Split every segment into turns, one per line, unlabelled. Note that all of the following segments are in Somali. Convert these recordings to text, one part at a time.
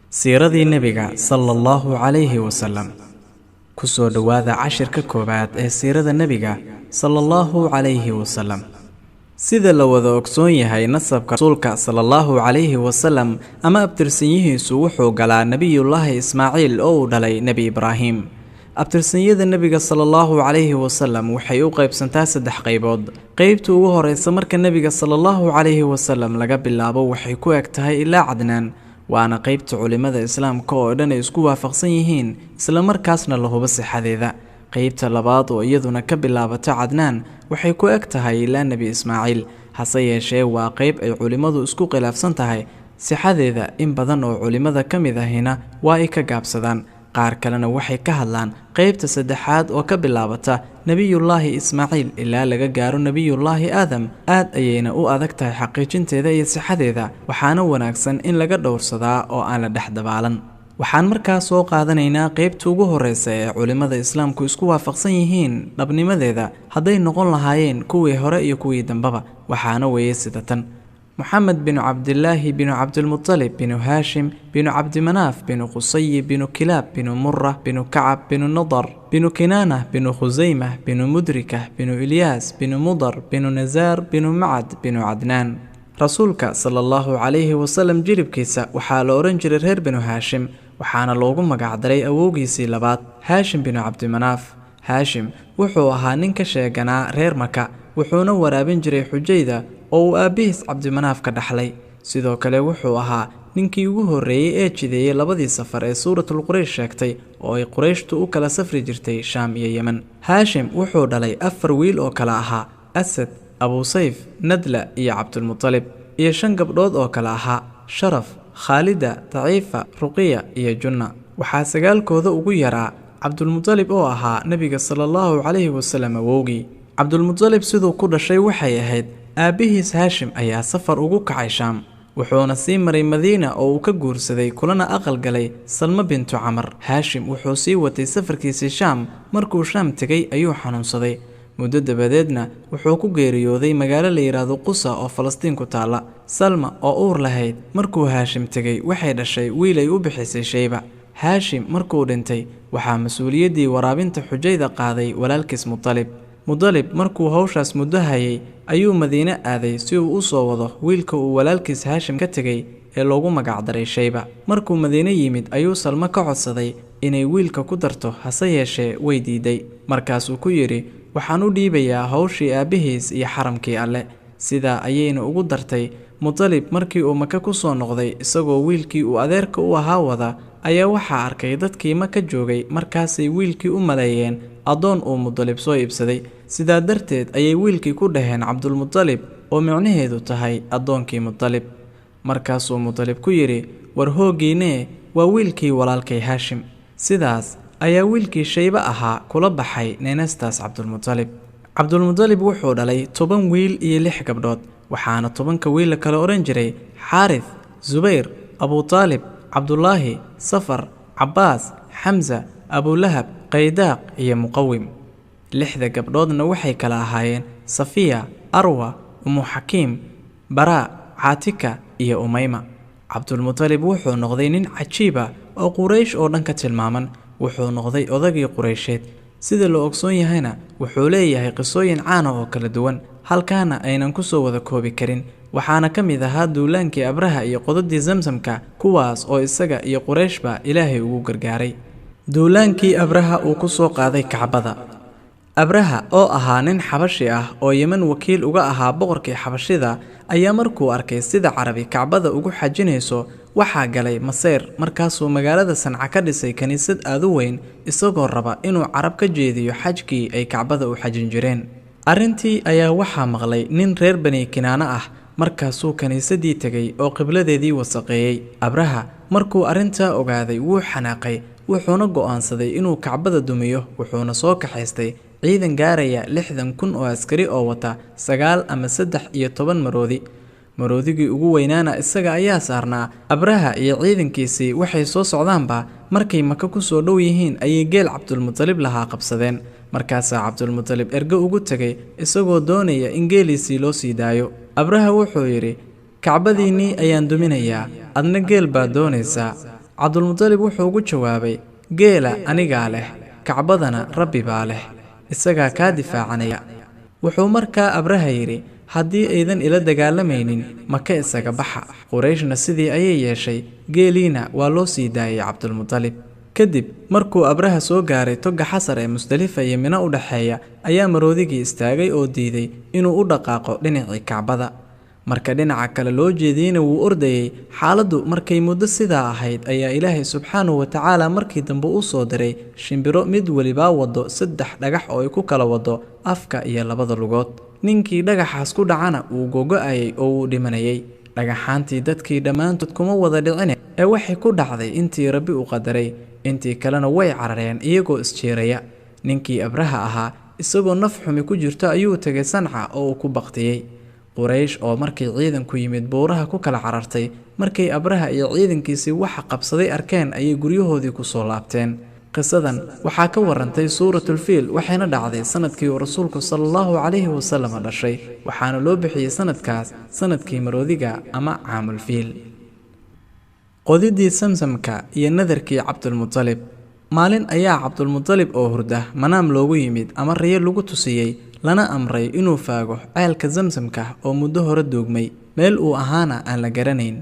siiradii nebiga sallallahu calayhi wasallam. ku soo dhowaada cashirka koowaad ee siirada nebiga sallallahu calayhi wasallam. sida la wada ogsoon yahay nasabka rasuulka sallallahu calayhi wasallam ama abtirsanyihiisu wuxuu galaa nebiyullaahi ismaaciil oo uu dhalay nebi ibraahim. abtirsanyada nebiga sallallahu calayhi wasallam waxay u qaybsantaa 3 qaybood. qaybta ugu horeysa marka nebiga sallallahu calayhi wasallam laga bilaabo waxay ku eg tahay ilaa cadnaan, waana qaybta culimada islaamka oo dhan ay isku waafaqsan yihiin isla markaasna la hubo sixadeeda. qaybta labaad oo iyaduna ka bilaabata cadnaan waxay ku eg tahay ilaa nebi ismaaciil, hase yeeshee waa qayb ay culimadu isku khilaafsan tahay sixadeeda. in badan oo culimada ka mid ahina waa ay ka gaabsadaan, qaar kalena waxay ka hadlaan qaybta saddexaad oo ka bilaabata nebiyullaahi ismaaciil ilaa laga gaaro nebiyullaahi aadam. aad ayayna u adag tahay xaqiijinteeda iyo sixadeeda, waxaana wanaagsan in laga dhowrsadaa oo aan la dhex dabaalan. waxaan markaa soo qaadanaynaa qaybta ugu horeysa ee culimada islaamku isku waafaqsan yihiin dhabnimadeeda hadday noqon lahaayeen kuwii hore iyo kuwii dambaba, waxaana weeye sida tan: محمد بن عبد الله بن عبد المطلب بن هاشم بن عبد مناف بن قصي بن كلاب بن مرة بن كعب بن نضر بن كنانة بن خزيمة بن مدركة بن إلياس بن مضر بن نزار بن معد بن عدنان. رسولك صلى الله عليه وسلم جرب كيسا وحال أورنجر الهير بن هاشم، وحانا لوغو مقعدري أووغيسي لبات هاشم بن عبد مناف. هاشم وحو أها ننك شيغانا رير مكا، وحونا ورابن جري حجيدا oo aabihiis cabdimanaaf ka dhaxlay. sidoo kale wuxuu ahaa ninkii ugu horeeyay ee jideeyay labadii safar ee suuratul quraysh sheegtay oo ay qurayshtu u kala safri jirtay shaam iyo yemen. haashim wuxuu dhalay 4 wiil oo kala ahaa asad, abu sayf, nadla iyo cabdulmutalib, iyo 5 gabdhood oo kala ahaa sharaf, khaalida, daciifa, ruqiya iyo junna. waxaa 9kooda ugu yaraa cabdulmutalib oo ahaa nebiga sallallahu calayhi wasallam awowgii. cabdulmutalib siduu ku dhashay waxay ahayd aabihiis haashim ayaa safar ugu kacay shaam, wuxuuna sii maray madiina oo uu ka guursaday kulana aqal galay salma bintu camar. haashim wuxuu sii watay safarkiisii shaam. markuu shaam tegay ayuu xanuunsaday. muddo dabadeedna wuxuu ku geeriyooday magaalo la yidhaahdo qusa oo falastiin ku taalla. salma oo uur lahayd markuu haashim tegay waxay dhashay wiil ay u bixisay shayba. haashim markuu dhintay waxaa mas-uuliyaddii waraabinta xujayda qaaday walaalkiis mudalib markuu hawshaas muddo hayay ayuu madiine aaday si uu u soo wado wiilka uu walaalkiis haashim ka tegay ee loogu magacdaray shayba. markuu madiine yimid ayuu salmo ka codsaday inay wiilka ku darto, hase yeeshee way diiday. markaasuu ku yidhi, waxaan u dhiibayaa hawshii aabbihiis iyo xaramkii alle. sidaa ayayna ugu dartay. mudalib markii uu maka ku soo noqday isagoo wiilkii uu adeerka u ahaa wada ayaa waxaa arkay dadkii maka joogay, markaasay wiilkii u maleeyeen addoon uu mudalib soo iibsaday. sidaa darteed ayay wiilkii ku dhaheen cabdulmutalib oo micnaheedu tahay addoonkii mudalib. markaasuu mudalib ku yidhi, war hooggiinee waa wiilkii walaalkay haashim. sidaas ayaa wiilkii shayba ahaa kula baxay neenastaas cabdulmutalib. cabdulmutalib wuxuu dhalay 10 wiil iyo 6 gabdhood, waxaana 10ka wiil la kala odhan jiray xaarith, zubayr, abutaalib, cabdulaahi, safar, cabbaas, xamsa, abulahab, qaydaaq iyo muqawim. 6 gabdhoodna waxay kala ahaayeen safiya, arwa, umu xakiim, baraa, caatika iyo umayma. cabdulmutalib wuxuu noqday nin cajiiba oo quraysh oo dhan ka tilmaaman. wuxuu noqday odagii quraysheed. sida la ogsoon yahayna wuxuu leeyahay qisooyin caana oo kala duwan, halkaana aynan ku soo wada koobi karin. waxaana ka mid ahaa duulaankii abraha iyo qodadii zamsamka, kuwaas oo isaga iyo qurayshba ilaahay ugu gargaaray. duulaankii abraha uu ku soo qaaday kacbada. abraha oo ahaa nin xabashi ah oo yemen wakiil uga ahaa boqorkii xabashida ayaa markuu arkay sida carabi kacbada ugu xajinayso waxaa galay maseyr. markaasuu magaalada sanca ka dhisay kaniisad aad u weyn isagoo raba inuu carab ka jeediyo xajkii ay kacbada u xajin jireen. arrintii ayaa waxaa maqlay nin reer bani kinaana ah, markaasuu kaniisadii tegay oo qibladeedii wasaqeeyey. abraha markuu arrintaa ogaaday wuu xanaaqay, wuxuuna go'aansaday inuu kacbada dumiyo. wuxuuna soo kaxaystay ciidan gaaraya 60,000 oo askari oo wata 9 ama 13 maroodi. maroodigii ugu weynaana isaga ayaa saarnaa. abraha iyo ciidankiisii waxay soo socdaanba markay maka ku soo dhow yihiin ayay geel cabdulmutalib lahaa qabsadeen. markaasaa cabdulmutalib ergo ugu tegay isagoo doonaya in geeliisii loo sii daayo. abraha wuxuu yidhi, kacbadiinnii ayaan duminayaa, adna geel baad doonaysaa. cabdulmutalib wuxuu ugu jawaabay geela anigaa leh kacbadana rabbi baa leh isagaa kaa difaacanaya wuxuu markaa abraha yidhi haddii aydan ila dagaalamaynin maka isaga baxa qurayshna sidii ayay yeeshay geeliina waa loo sii daayay cabdulmutalib kadib markuu abraha soo gaaray toga xasar ee musdalifa iyo mina u dhaxeeya ayaa maroodigii istaagay oo diiday inuu u dhaqaaqo dhinacii kacbada marka dhinaca kale loo jeediyeyna wuu ordayay xaaladdu markay muddo sidaa ahayd ayaa ilaahay subxaanahu watacaala markii dambe u soo diray shimbiro mid welibaa wado 3 dhagax oo ay ku kala wado afka iyo labada lugood ninkii dhagaxaas ku dhacana wuu gogo'ayay oo wuu dhimanayay dhagaxaantii dadkii dhammaantood kuma wada dhicine ee waxay ku dhacday intii rabbi u qadaray intii kalena way carareen iyagoo isjeeraya ninkii abraha ahaa isagoo naf xumi ku jirto ayuu tagay Sanca oo uu ku baqtiyay quraysh oo markii ciidanku yimid buuraha ku kala carartay markii abraha iyo ciidankiisii waxa qabsaday arkeen ayay guryahoodii ku soo laabteen qisadan waxaa ka warantay suuratul fiil waxayna dhacday sanadkii uu rasuulku sallallahu calayhi wasallam dhashay waxaana loo bixiyay sanadkaas sanadkii maroodiga ama caamul fiil qodidii samsamka iyo nadarkii cabdulmutalib maalin ayaa cabdulmutalib oo hurda manaam loogu yimid ama riyo lagu tusiyay lana amray inuu faago ceelka zamsamka oo muddo hore doogmay meel uu ahaana aan la garanayn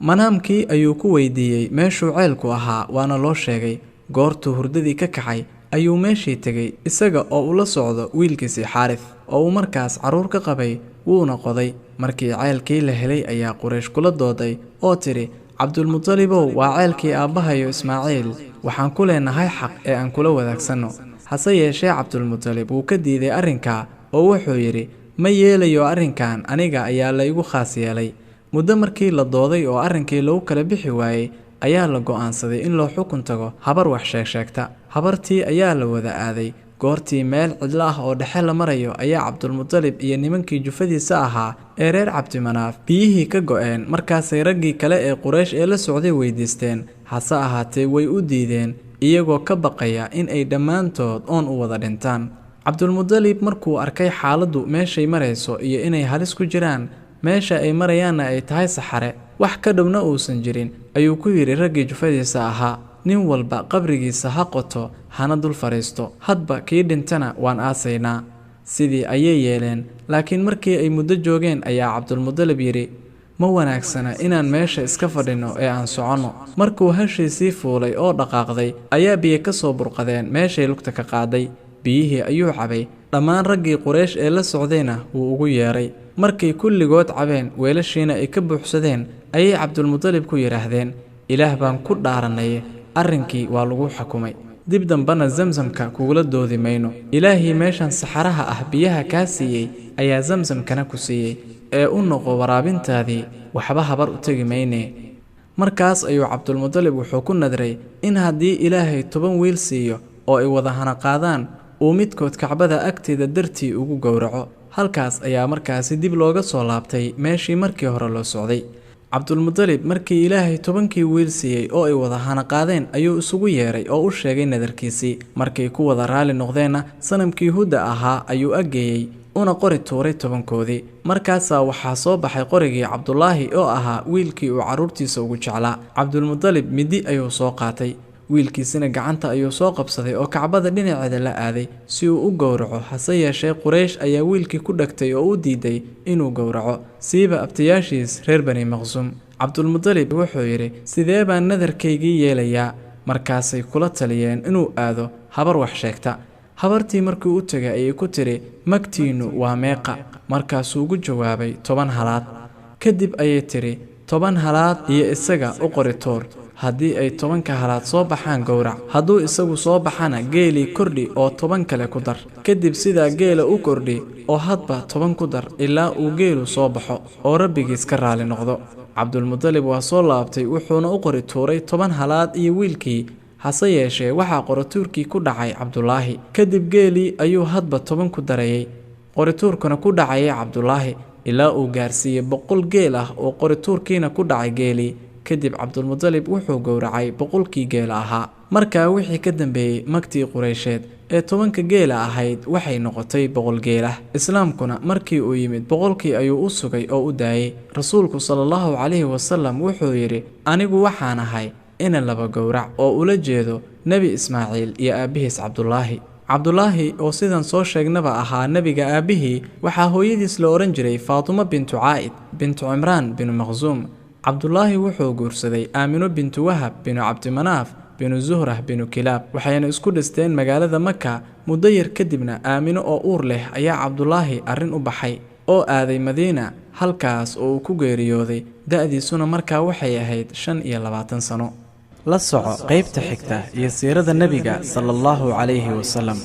manaamkii ayuu ku weydiiyey meeshuu ceelku ahaa waana loo sheegay goortuu hurdadii ka kacay ayuu meeshii tegay isaga oo ula socdo wiilkiisii Xaarith oo uu markaas caruur ka qabay wuuna qoday markii ceelkii la helay ayaa Quraysh kula dooday oo tiri cabdulmutalibow waa ceelkii aabbahayo Ismaaciil waxaan ku leenahay xaq ee aan kula wadaagsanno hase yeeshee cabdulmutalib wuu ka diiday arrinka oo wuxuu yidhi ma yeelayo arrinkan aniga ayaa la igu khaas yeelay muddo markii la dooday oo arrinkii lagu kala bixi waayey ayaa la go'aansaday in loo xukun tago habar wax sheegta habartii ayaa la wada aaday goortii meel cidla ah oo dhexe la marayo ayaa cabdulmutalib iyo nimankii jufadiisa ahaa ee reer cabdimanaaf biyihii ka go'een markaasay raggii kale ee Quraysh ee la socday weydiisteen hase ahaatee way u diideen iyagoo ka baqaya in ay dhammaantood oon u wada dhintaan cabdulmutalib markuu arkay xaaladdu meeshay marayso iyo inay halis ku jiraan meesha ay marayaanna ay tahay saxare wax ka dhowna uusan jirin ayuu ku yidhi raggii jufadiisa ahaa nin walba qabrigiisa ha qoto hana dul fariisto hadba kii dhintana waan aasaynaa sidii ayay yeeleen laakiin markii ay muddo joogeen ayaa cabdulmutalib yidhi ma wanaagsana inaan meesha iska fadhino ee aan soconno markuu hashiisii fuulay oo dhaqaaqday ayaa biyo ka soo burqadeen meeshay lugta ka qaaday biyihii ayuu cabay dhammaan raggii Quraysh ee la socdayna wuu ugu yeeray markay kulligood cabeen weelashiina ay ka buuxsadeen ayay cabdulmutalib ku yiraahdeen ilaah baan ku dhaaranay arrinkii waa lagu xukumay dib dambana zamsamka kugula doodi mayno ilaahii meeshan saxaraha ah biyaha ka siiyay ayaa zamsamkana ku siiyay ee u noqo waraabintaadii waxba habar u tagi mayne markaas ayuu cabdulmutalib wuxuu ku nadray in haddii ilaahay 10 wiil siiyo oo ay wada hana qaadaan uu midkood kacbada agteeda dartii ugu gowraco halkaas ayaa markaasi dib looga soo laabtay meeshii markii hore loo socday cabdulmutalib markii ilaahay 10kii wiil siiyay oo ay wada hana qaadeen ayuu isugu yeeray oo u sheegay nadarkiisii markay ku wada raali noqdeenna sanamkii Huda ahaa ayuu ageeyay una qori tuuray 10koodii markaasaa waxaa soo baxay qorigii Cabdullaahi oo ahaa wiilkii uu caruurtiisa ugu jeclaa cabdulmutalib midi ayuu soo qaatay wiilkiisina gacanta ayuu soo qabsaday oo kacbada dhinaceeda la aaday si uu u gowraco hase yeeshee Quraysh ayaa wiilkii ku dhagtay oo u diiday inuu gowraco siiba abtiyaashiis reer Bani Maqsum cabdulmutalib wuxuu yidhi sidee baan nadarkaygii yeelayaa markaasay kula taliyeen inuu aado habar wax sheegta habartii markii u tagay ayay ku tiri magtiinu waa meeqa markaasuu ugu jawaabay 10 halaad kadib ayay tiri 10 halaad iyo isaga u qori tuur haddii ay 10 halaad soo baxaan gowrac hadduu isagu soo baxana geeli kordhi oo 10 kale ku dar kadib sidaa geela u kordhi oo hadba 10 ku dar ilaa uu geelu soo baxo oo rabbigiis ka raali noqdo cabdulmutalib waa soo laabtay wuxuuna u qori tuuray 10 halaad iyo wiilkii hase yeeshee waxaa qorituurkii ku dhacay Cabdullaahi kadib geeli ayuu hadba 10 ku darayay qorituurkuna ku dhacay Cabdullaahi ilaa uu gaarsiiyay 100 geel ah oo qorituurkiina ku dhacay geeli kadib cabdulmutalib wuxuu gowracay 100kii geela ahaa markaa wixii ka dambeeyay magtii Quraysheed ee 10ka geela ahayd waxay noqotay 100 geel ah islaamkuna markii uu yimid 100kii ayuu u sugay oo u daayay rasuulku sallallahu calayhi wasallam wuxuu yiri anigu waxaan ahay ina laba gowrac oo ula jeedo nebi Ismaaciil iyo aabihiis Cabdullaahi. Cabdullaahi oo sidan soo sheegnaba ahaa nebiga aabihii, waxaa hooyadiis la oran jiray Faatuma bintu Caa'id bintu Cimraan binu Maqsuum. Cabdullaahi wuxuu guursaday Aamino bintu Wahab binu Cabdimanaaf binu Zuhrah binu Kilaab, waxayna isku dhisteen magaalada Maka. Muddo yar kadibna Aamino oo uur leh ayaa Cabdullaahi arrin u baxay oo aaday Madiina, halkaas oo uu ku geeriyooday. da'diisuna markaa waxay ahayd 25 sano. la soco qaybta xigta iyo siirada nebiga sallallahu calayhi wasallam.